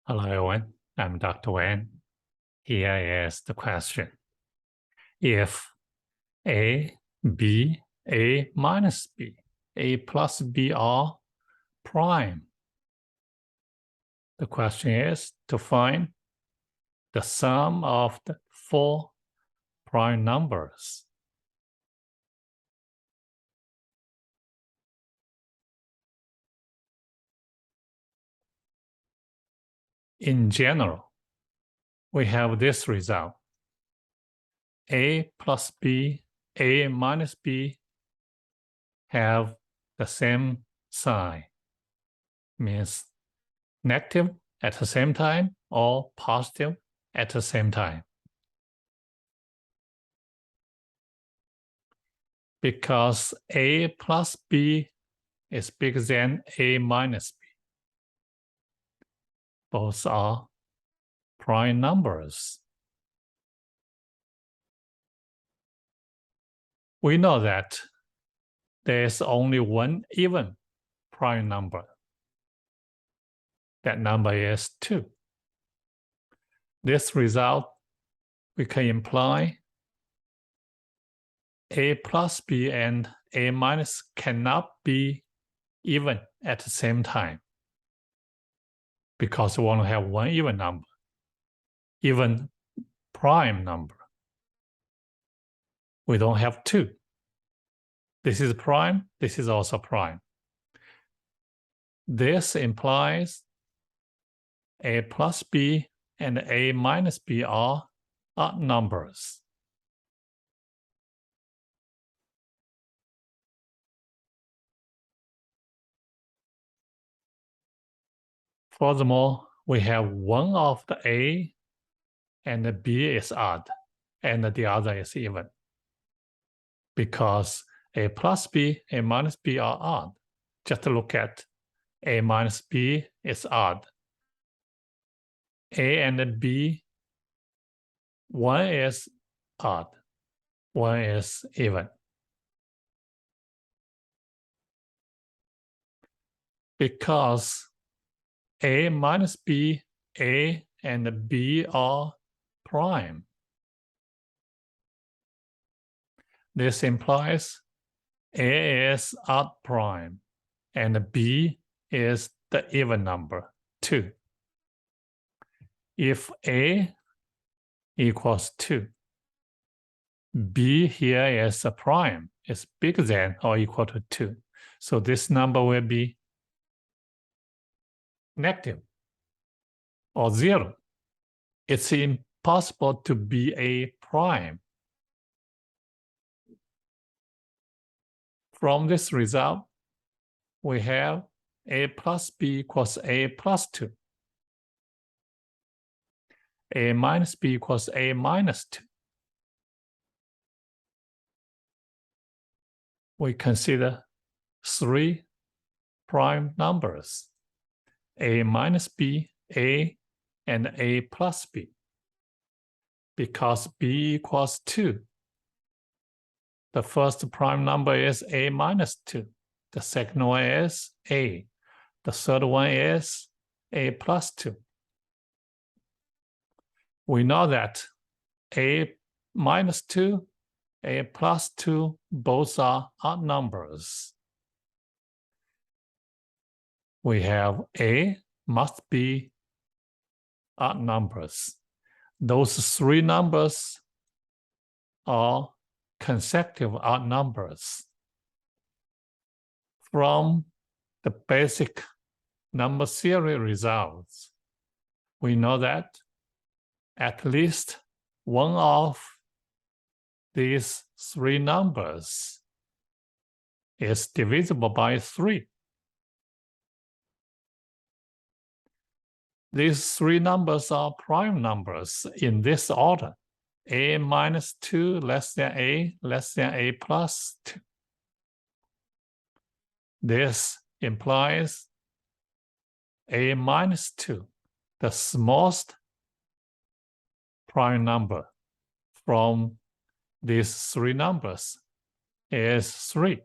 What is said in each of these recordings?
Hello, everyone. I'm Dr. Wen. Here is the question. If A, B, A minus B, A plus B are prime, the question is to find the sum of the four prime numbers. In general, we have this result. A plus B, A minus B have the same sign, means negative at the same time or positive at the same time. Because A plus B is bigger than A minus B. Both are prime numbers. We know that there is only one even prime number. That number is 2. This result, we can imply A plus B and A minus cannot be even at the same time, because we want to have one even number, even prime number. We don't have 2. This is prime, this is also prime. This implies A plus B and A minus B are odd numbers. Furthermore, we have one of the A and the B is odd, and the other is even. Because A plus B, A minus B are odd. Just look at A minus B is odd. A and B, one is odd, one is even. Because A minus B, A and B are prime. This implies A is odd prime and B is the even number 2. If A equals 2, B here is a prime, is bigger than or equal to 2. So this number will be negative or 0. It's impossible to be a prime. From this result, we have A plus B equals A plus 2. A minus B equals A minus 2. We consider 3 prime numbers, A minus B, A, and A plus B. Because B equals 2, the first prime number is A minus 2. The second one is A. The third one is A plus 2. We know that A minus 2, A plus 2, both are odd numbers. We have A must be odd numbers. Those 3 numbers are consecutive odd numbers. From the basic number theory results, we know that at least one of these 3 numbers is divisible by 3. These 3 numbers are prime numbers in this order. A minus 2 less than A plus 2. This implies A minus 2, the smallest prime number from these 3 numbers, is 3.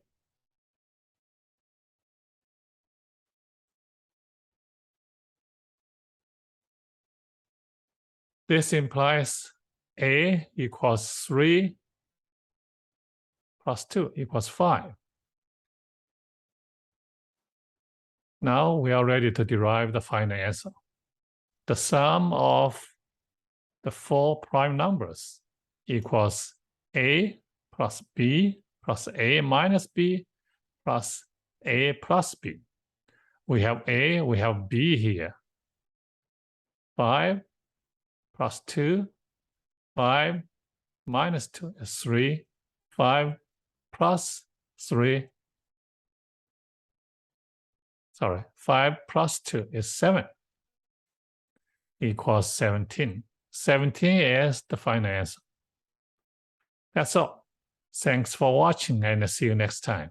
This implies A equals 3 plus 2 equals 5. Now we are ready to derive the final answer. The sum of the 4 prime numbers equals A plus B plus A minus B plus A plus B. We have A, we have B here. 5 plus 2, 5 minus 2 is 3, 5 plus 3, 5 plus 2 is 7, equals 17. 17 is the final answer. That's all. Thanks for watching and see you next time.